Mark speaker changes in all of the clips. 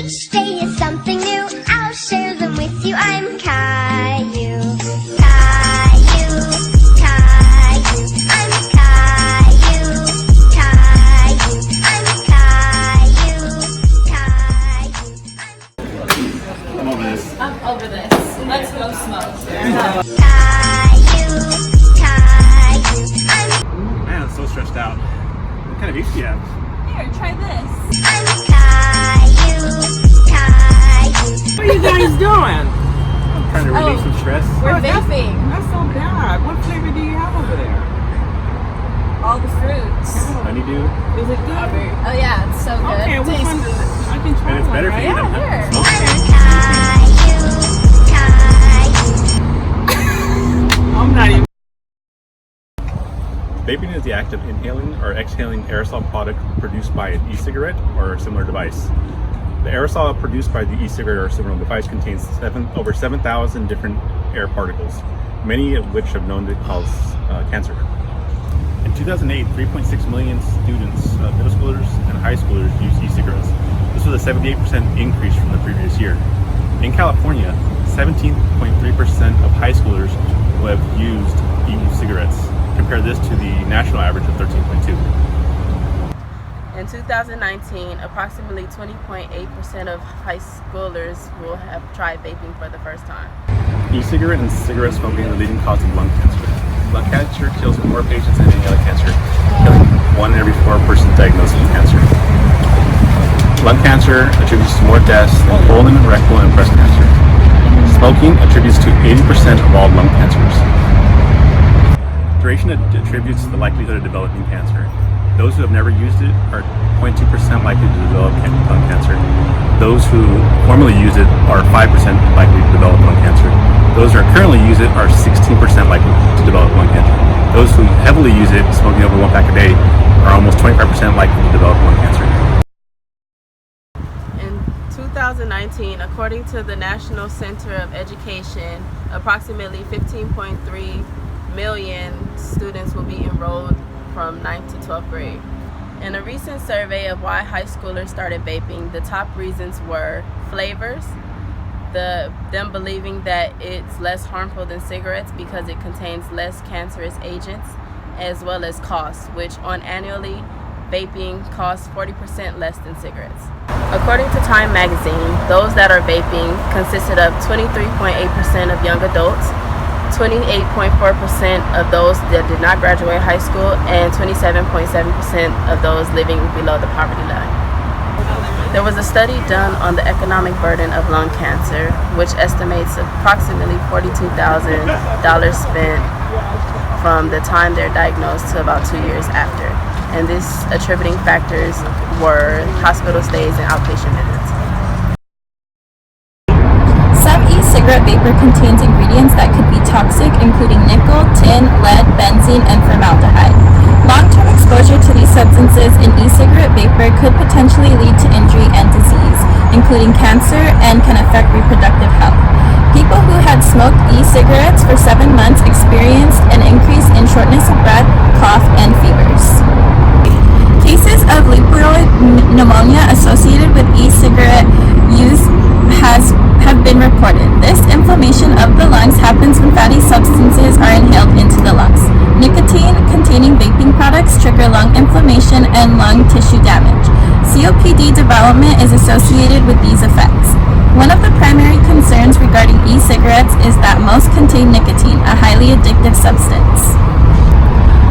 Speaker 1: Each day is something new. I'll share them with you. I'm Caillou. Caillou, Caillou. I'm Caillou. Caillou. I'm Caillou. Caillou.
Speaker 2: I'm over this.
Speaker 3: I'm over this. Let's go smoke.
Speaker 1: Caillou. Caillou.
Speaker 2: Man, I'm so stressed out. What kind of beef do you have?
Speaker 3: Here, try this.
Speaker 1: I'm Caillou. Caillou.
Speaker 4: What are you guys doing?
Speaker 2: I'm trying to relieve some stress.
Speaker 3: We're
Speaker 4: that's-
Speaker 3: vaping.
Speaker 4: That's so bad. What flavor do you have over there?
Speaker 3: All the fruits.
Speaker 2: Honeydew.
Speaker 4: Is it good?
Speaker 3: Oh yeah, it's so good.
Speaker 4: Okay, which one? I can try
Speaker 2: And it's
Speaker 4: one,
Speaker 2: better for
Speaker 4: right?
Speaker 2: you than
Speaker 3: Yeah,
Speaker 2: smoking.
Speaker 1: Caillou. Caillou.
Speaker 4: I'm not even.
Speaker 2: Vaping is the act of inhaling or exhaling aerosol product produced by an e-cigarette or a similar device. The aerosol produced by the e-cigarette or similar device contains over 7,000 different air particles, many of which have known to cause cancer. In 2008, 3.6 million students, middle schoolers and high schoolers used e-cigarettes. This was a 78% increase from the previous year. In California, 17.3% of high schoolers will have used e-cigarettes. Compare this to the national average of 13.2.
Speaker 5: In 2019, approximately 20.8% of high schoolers will have tried vaping for the first time.
Speaker 2: E-cigarette and cigarette smoking are the leading cause of lung cancer. Lung cancer kills more patients than any other cancer, killing 1 in every 4 persons diagnosed with cancer. Lung cancer attributes to more deaths than colon, rectal, and breast cancer. Smoking attributes to 80% of all lung cancers. Duration attributes the likelihood of developing cancer. Those who have never used it are 0.2% likely to develop lung cancer. Those who formerly used it are 5% likely to develop lung cancer. Those who are currently use it are 16% likely to develop lung cancer. Those who heavily use it, smoking over 1 pack a day, are almost 25% likely to develop lung cancer.
Speaker 5: In 2019, according to the National Center of Education, approximately 15.3 million students will be enrolled from 9th to 12th grade. In a recent survey of why high schoolers started vaping, the top reasons were flavors, them believing that it's less harmful than cigarettes because it contains less cancerous agents, as well as costs, which on annually, vaping costs 40% less than cigarettes. According to Time magazine, those that are vaping consisted of 23.8% of young adults, 28.4% of those that did not graduate high school, and 27.7% of those living below the poverty line. There was a study done on the economic burden of lung cancer, which estimates approximately $42,000 spent from the time they're diagnosed to about 2 years after. And this attributing factors were hospital stays and outpatient visits.
Speaker 6: Some e-cigarette vapor contains ingredients that could be toxic, including nickel, tin, lead, benzene, and formaldehyde. Long-term exposure to these substances in e-cigarette vapor could potentially lead to injury and disease, including cancer, and can affect reproductive health. People who had smoked e-cigarettes for 7 months experienced an increase in shortness of breath, cough, and fevers. Cases of leproid pneumonia associated with e-cigarette use have been reported. This inflammation of the lungs happens when fatty substances are inhaled into the lungs. Nicotine-containing vaping products trigger lung inflammation and lung tissue damage. COPD development is associated with these effects. One of the primary concerns regarding e-cigarettes is that most contain nicotine, a highly addictive substance.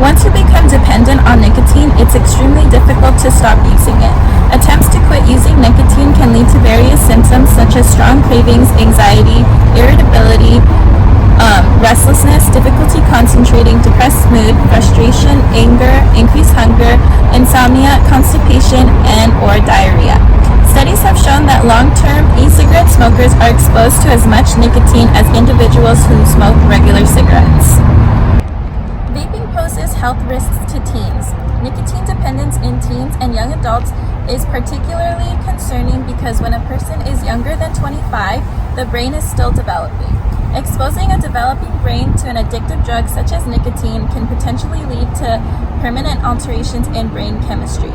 Speaker 6: Once you become dependent on nicotine, it's extremely difficult to stop using it. Attempts to quit using nicotine can lead to various symptoms such as strong cravings, anxiety, irritability, restlessness, difficulty concentrating, depressed mood, frustration, anger, increased hunger, insomnia, constipation, and or diarrhea. Studies have shown that long-term e-cigarette smokers are exposed to as much nicotine as individuals who smoke regular cigarettes. Vaping poses health risks to teens. Nicotine dependence in teens and young adults is particularly concerning because when a person is younger than 25, the brain is still developing. Exposing a developing brain to an addictive drug such as nicotine can potentially lead to permanent alterations in brain chemistry.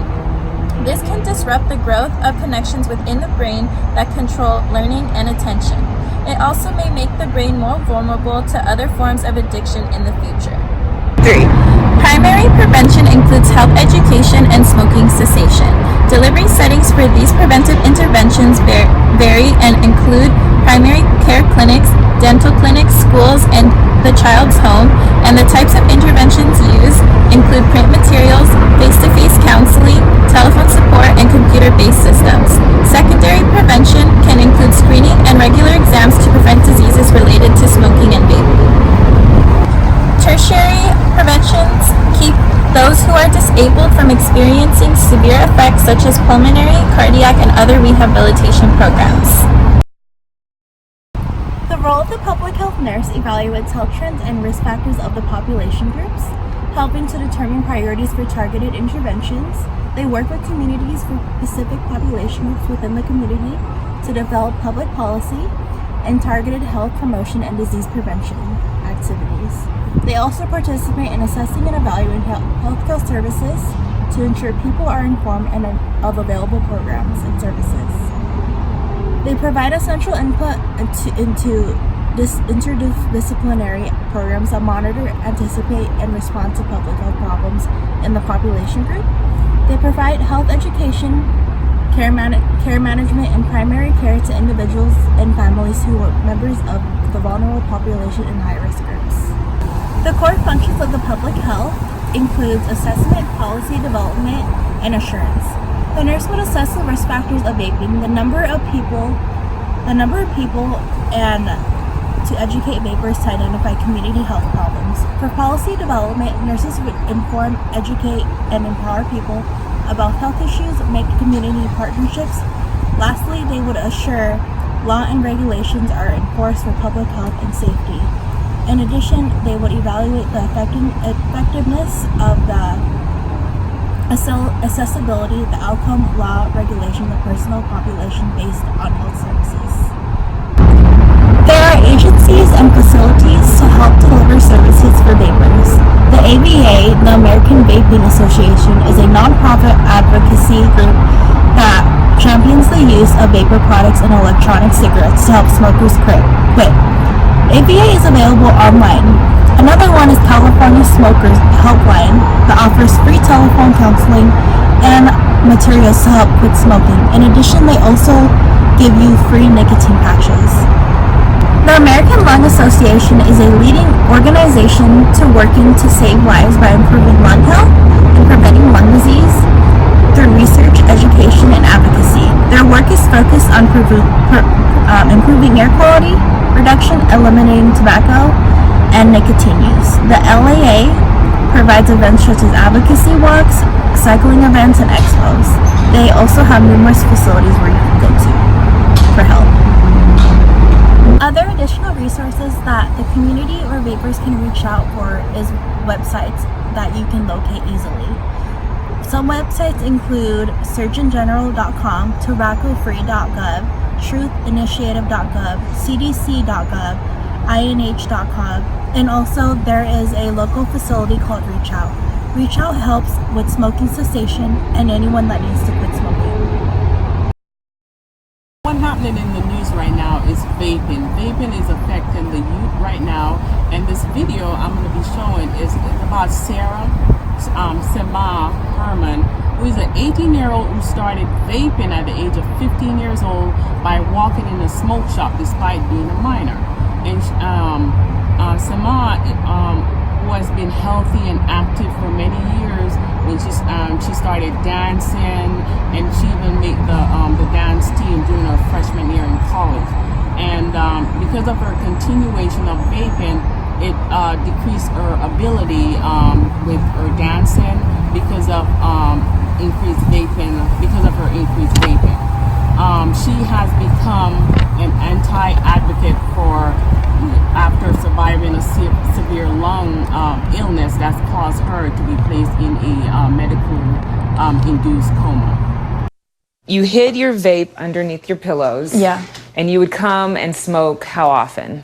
Speaker 6: This can disrupt the growth of connections within the brain that control learning and attention. It also may make the brain more vulnerable to other forms of addiction in the future. 3. Primary prevention includes health education and smoking cessation. Delivery settings for these preventive interventions vary and include primary care clinics, dental clinics, schools, and the child's home, and the types of interventions used include print materials, face-to-face counseling, telephone support, and computer-based systems. Secondary prevention can include screening and regular exams to prevent diseases related to smoking and vaping. Tertiary preventions keep those who are disabled from experiencing severe effects such as pulmonary, cardiac, and other rehabilitation programs. The role of the public health nurse evaluates health trends and risk factors of the population groups, helping to determine priorities for targeted interventions. They work with communities for specific population groups within the community to develop public policy and targeted health promotion and disease prevention activities. They also participate in assessing and evaluating healthcare services to ensure people are informed of available programs and services. They provide essential input into interdisciplinary programs that monitor, anticipate, and respond to public health problems in the population group. They provide health education, care management, and primary care to individuals and families who are members of the vulnerable population and high-risk groups. The core functions of the public health includes assessment, policy development, and assurance. The nurse would assess the risk factors of vaping, the number of people, and to educate vapers to identify community health problems. For policy development, nurses would inform, educate, and empower people about health issues, make community partnerships. Lastly, they would assure law and regulations are enforced for public health and safety. In addition, they would evaluate the effectiveness of the accessibility, the outcome, law, regulation, the personal population based on health services. There are agencies and facilities to help deliver services for vapers. The AVA, the American Vaping Association, is a nonprofit advocacy group that champions the use of vapor products and electronic cigarettes to help smokers quit. AVA is available online. Another one is California Smokers Helpline that offers free telephone counseling and materials to help quit smoking. In addition, they also give you free nicotine patches. The American Lung Association is a leading organization working to save lives by improving lung health and preventing lung disease through research, education, and advocacy. Their work is focused on improving air quality, reduction, eliminating tobacco, and nicotine use. The LAA provides events such as advocacy walks, cycling events, and expos. They also have numerous facilities where you can go to for help. Other additional resources that the community or vapers can reach out for is websites that you can locate easily. Some websites include surgeongeneral.com, tobaccofree.gov, truthinitiative.gov, cdc.gov, inh.gov, and also there is a local facility called Reach Out. Reach Out helps with smoking cessation and anyone that needs to quit smoking.
Speaker 4: What's happening in the news right now is vaping. Vaping is affecting the youth right now, and this video I'm going to be showing is about Sarah Sema Herman, who is an 18-year-old who started vaping at the age of 15 years old by walking in a smoke shop despite being a minor. And Sema who has been healthy and active for many years. When she started dancing, and she even made the dance team during her freshman year in college. And because of her continuation of vaping, it decreased her ability with her dancing because of increased vaping. Because of her increased vaping, she has become an anti-advocate for after surviving a severe lung illness that's caused her to be placed in a medical induced coma.
Speaker 7: You hid your vape underneath your pillows.
Speaker 8: Yeah.
Speaker 7: And you would come and smoke how often?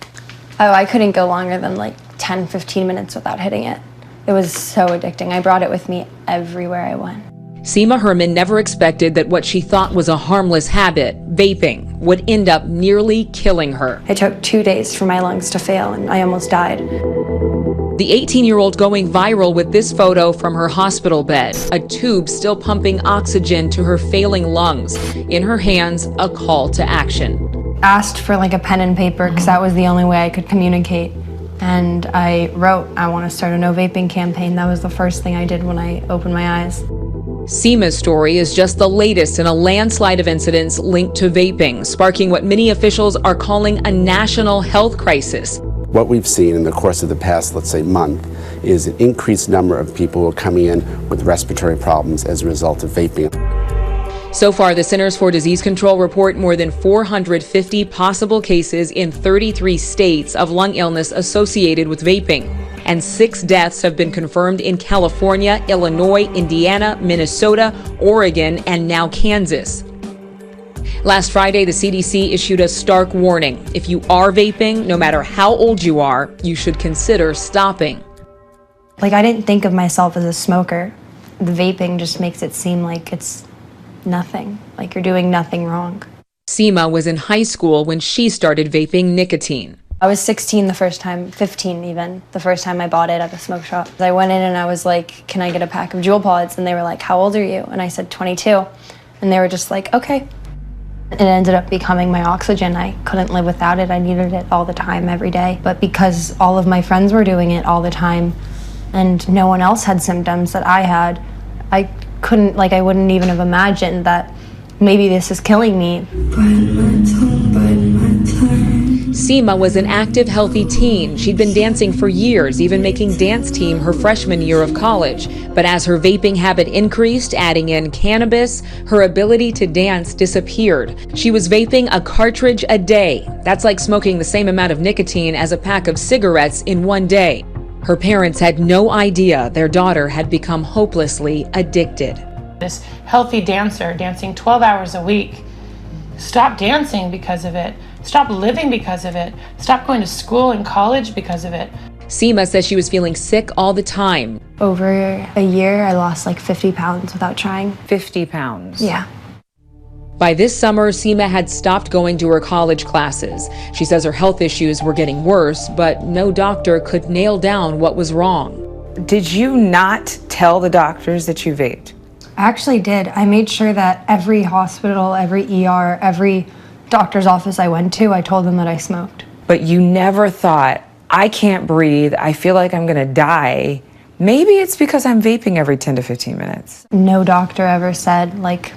Speaker 8: Oh, I couldn't go longer than like 10, 15 minutes without hitting it. It was so addicting. I brought it with me everywhere I went.
Speaker 7: Seema Herman never expected that what she thought was a harmless habit, vaping, would end up nearly killing her.
Speaker 8: It took 2 days for my lungs to fail and I almost died.
Speaker 7: The 18-year-old going viral with this photo from her hospital bed, a tube still pumping oxygen to her failing lungs. In her hands, a call to action.
Speaker 8: Asked for like a pen and paper because that was the only way I could communicate. And I wrote, I want to start a no vaping campaign. That was the first thing I did when I opened my eyes.
Speaker 7: Seema's story is just the latest in a landslide of incidents linked to vaping, sparking what many officials are calling a national health crisis.
Speaker 9: What we've seen in the course of the past, let's say, month, is an increased number of people who are coming in with respiratory problems as a result of vaping.
Speaker 7: So far, the Centers for Disease Control report more than 450 possible cases in 33 states of lung illness associated with vaping. And 6 deaths have been confirmed in California, Illinois, Indiana, Minnesota, Oregon, and now Kansas. Last Friday, the CDC issued a stark warning. If you are vaping, no matter how old you are, you should consider stopping.
Speaker 8: Like, I didn't think of myself as a smoker. The vaping just makes it seem like it's nothing, like you're doing nothing wrong.
Speaker 7: Seema was in high school when she started vaping nicotine.
Speaker 8: I was 16 the first time, 15 even, the first time I bought it at the smoke shop. I went in and I was like, can I get a pack of Juul Pods? And they were like, how old are you? And I said 22. And they were just like, okay. It ended up becoming my oxygen. I couldn't live without it. I needed it all the time, every day. But because all of my friends were doing it all the time and no one else had symptoms that I had, I wouldn't even have imagined that maybe this is killing me.
Speaker 7: Seema was an active, healthy teen. She'd been dancing for years, even making dance team her freshman year of college. But as her vaping habit increased, adding in cannabis, her ability to dance disappeared. She was vaping a cartridge a day. That's like smoking the same amount of nicotine as a pack of cigarettes in one day. Her parents had no idea their daughter had become hopelessly addicted.
Speaker 10: This healthy dancer dancing 12 hours a week stopped dancing because of it, stopped living because of it, stopped going to school and college because of it.
Speaker 7: Seema says she was feeling sick all the time.
Speaker 8: Over a year, I lost like 50 pounds without trying.
Speaker 7: 50 pounds?
Speaker 8: Yeah.
Speaker 7: By this summer, Seema had stopped going to her college classes. She says her health issues were getting worse, but no doctor could nail down what was wrong.
Speaker 11: Did you not tell the doctors that you vaped?
Speaker 8: I actually did. I made sure that every hospital, every ER, every doctor's office I went to, I told them that I smoked.
Speaker 11: But you never thought, I can't breathe, I feel like I'm gonna die. Maybe it's because I'm vaping every 10 to 15 minutes.
Speaker 8: No doctor ever said, like,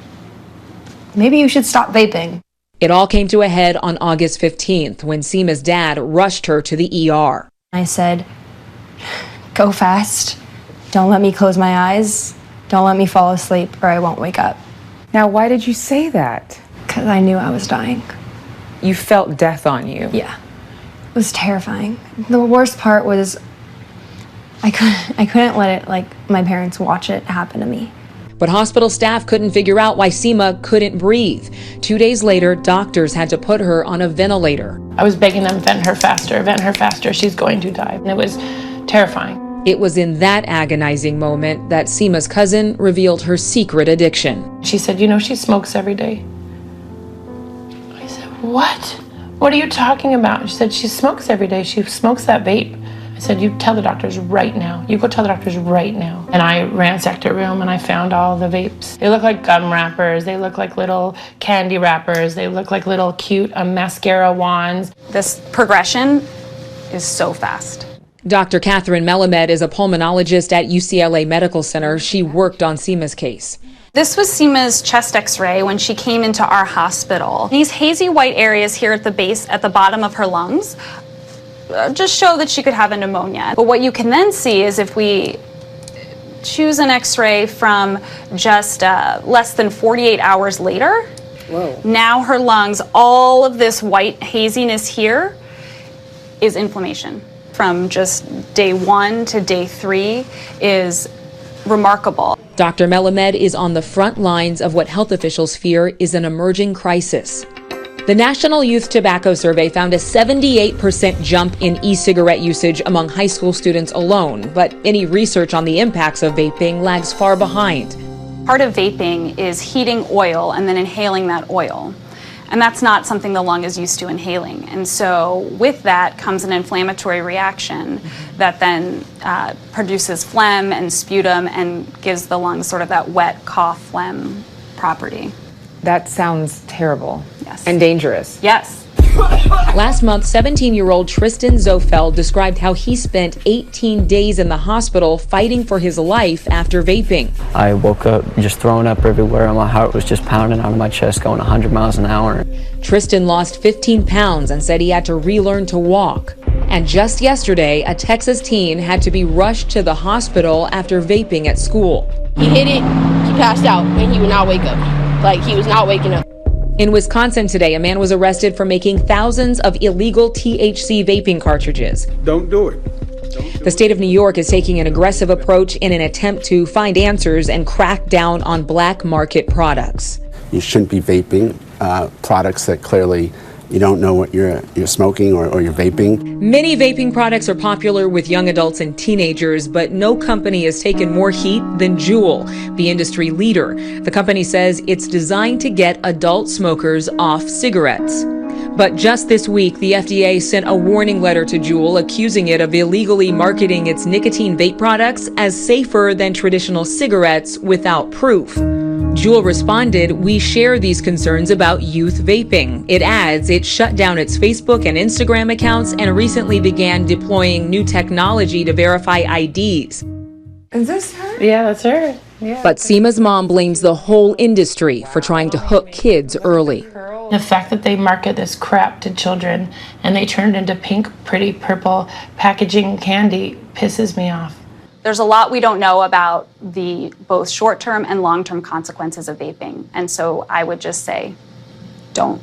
Speaker 8: maybe you should stop vaping.
Speaker 7: It all came to a head on August 15th when Seema's dad rushed her to the ER.
Speaker 8: I said, go fast. Don't let me close my eyes. Don't let me fall asleep or I won't wake up.
Speaker 11: Now, why did you say that?
Speaker 8: Because I knew I was dying.
Speaker 11: You felt death on you.
Speaker 8: Yeah. It was terrifying. The worst part was I couldn't let it, like, my parents watch it happen to me.
Speaker 7: But hospital staff couldn't figure out why Seema couldn't breathe. 2 days later, doctors had to put her on a ventilator.
Speaker 10: I was begging them, vent her faster, she's going to die. And it was terrifying.
Speaker 7: It was in that agonizing moment that Seema's cousin revealed her secret addiction.
Speaker 10: She said, you know, she smokes every day. I said, what? What are you talking about? She said, she smokes every day. She smokes that vape. I said, you tell the doctors right now. You go tell the doctors right now. And I ransacked her room and I found all the vapes. They look like gum wrappers. They look like little candy wrappers. They look like little cute mascara wands.
Speaker 12: This progression is so fast.
Speaker 7: Dr. Catherine Melamed is a pulmonologist at UCLA Medical Center. She worked on Seema's case.
Speaker 12: This was Seema's chest x-ray when she came into our hospital. These hazy white areas here at the base, at the bottom of her lungs, just show that she could have a pneumonia. But what you can then see is if we choose an x-ray from just less than 48 hours later, whoa. Now her lungs, all of this white haziness here is inflammation. From just day 1 to day 3 is remarkable.
Speaker 7: Dr. Melamed is on the front lines of what health officials fear is an emerging crisis. The National Youth Tobacco Survey found a 78% jump in e-cigarette usage among high school students alone, but any research on the impacts of vaping lags far behind.
Speaker 12: Part of vaping is heating oil and then inhaling that oil. And that's not something the lung is used to inhaling. And so with that comes an inflammatory reaction that then produces phlegm and sputum and gives the lungs sort of that wet cough phlegm property.
Speaker 11: That sounds terrible.
Speaker 12: Yes.
Speaker 11: And dangerous.
Speaker 12: Yes.
Speaker 7: Last month, 17-year-old Tristan Zofeld described how he spent 18 days in the hospital fighting for his life after vaping.
Speaker 13: I woke up just throwing up everywhere, and my heart was just pounding out of my chest, going 100 miles an hour.
Speaker 7: Tristan lost 15 pounds and said he had to relearn to walk. And just yesterday, a Texas teen had to be rushed to the hospital after vaping at school.
Speaker 14: He hit it, he passed out, and he would not wake up. Like, he was not waking up.
Speaker 7: In Wisconsin today, a man was arrested for making thousands of illegal THC vaping cartridges.
Speaker 15: Don't do it.
Speaker 7: The state of New York is taking an aggressive approach in an attempt to find answers and crack down on black market products.
Speaker 9: You shouldn't be vaping products that clearly you don't know what you're smoking or you're vaping.
Speaker 7: Many vaping products are popular with young adults and teenagers, but no company has taken more heat than Juul, the industry leader. The company says it's designed to get adult smokers off cigarettes. But just this week, the FDA sent a warning letter to Juul accusing it of illegally marketing its nicotine vape products as safer than traditional cigarettes without proof. Juul responded, "We share these concerns about youth vaping." It adds it shut down its Facebook and Instagram accounts and recently began deploying new technology to verify IDs.
Speaker 11: Is this her?
Speaker 10: Yeah, that's her. Yeah.
Speaker 7: But Seema's mom blames the whole industry for trying to hook kids early.
Speaker 10: The fact that they market this crap to children and they turn it into pink, pretty purple packaging candy pisses me off.
Speaker 12: There's a lot we don't know about the both short-term and long-term consequences of vaping. And so I would just say, don't.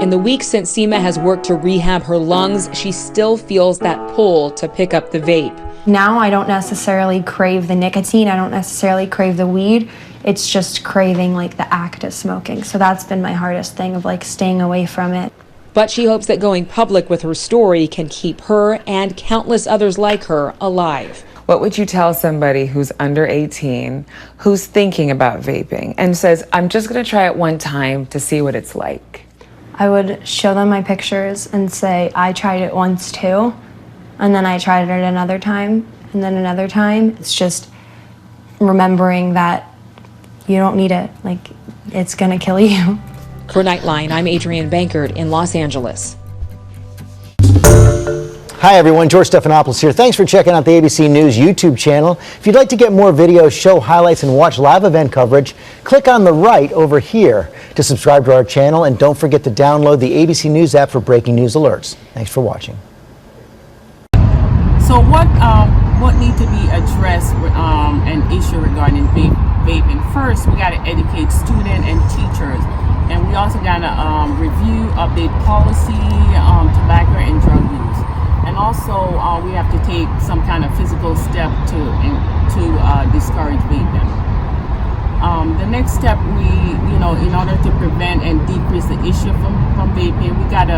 Speaker 7: In the weeks since Seema has worked to rehab her lungs, she still feels that pull to pick up the vape.
Speaker 8: Now I don't necessarily crave the nicotine. I don't necessarily crave the weed. It's just craving like the act of smoking. So that's been my hardest thing of like staying away from it.
Speaker 7: But she hopes that going public with her story can keep her and countless others like her alive.
Speaker 11: What would you tell somebody who's under 18, who's thinking about vaping and says, I'm just going to try it one time to see what it's like?
Speaker 8: I would show them my pictures and say, I tried it once too. And then I tried it another time and then another time. It's just remembering that you don't need it. Like, it's going to kill you.
Speaker 7: For Nightline, I'm Adrienne Bankert in Los Angeles.
Speaker 16: Hi everyone, George Stephanopoulos here. Thanks for checking out the ABC News YouTube channel. If you'd like to get more videos, show highlights, and watch live event coverage, click on the right over here to subscribe to our channel, and don't forget to download the ABC News app for breaking news alerts. Thanks for watching.
Speaker 4: So what needs to be addressed an issue regarding vaping? First, we got to educate students and teachers. And we also got to review, update policy, tobacco and drug use. And also, we have to take some kind of physical step to discourage vaping. The next step, in order to prevent and decrease the issue from vaping, we got to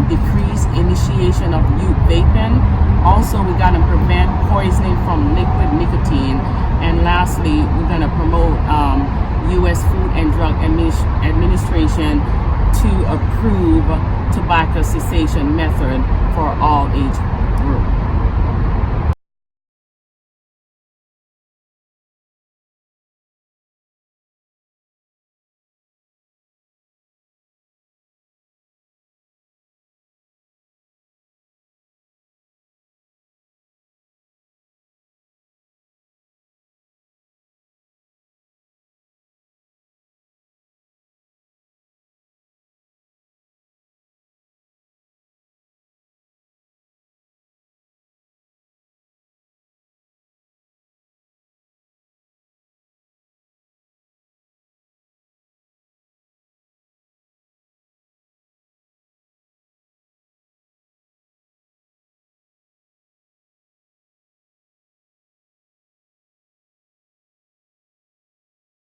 Speaker 4: decrease initiation of youth vaping. Also, we got to prevent poisoning from liquid nicotine. And lastly, we're going to promote U.S. Food and Drug Administration to approve tobacco cessation method for all age groups.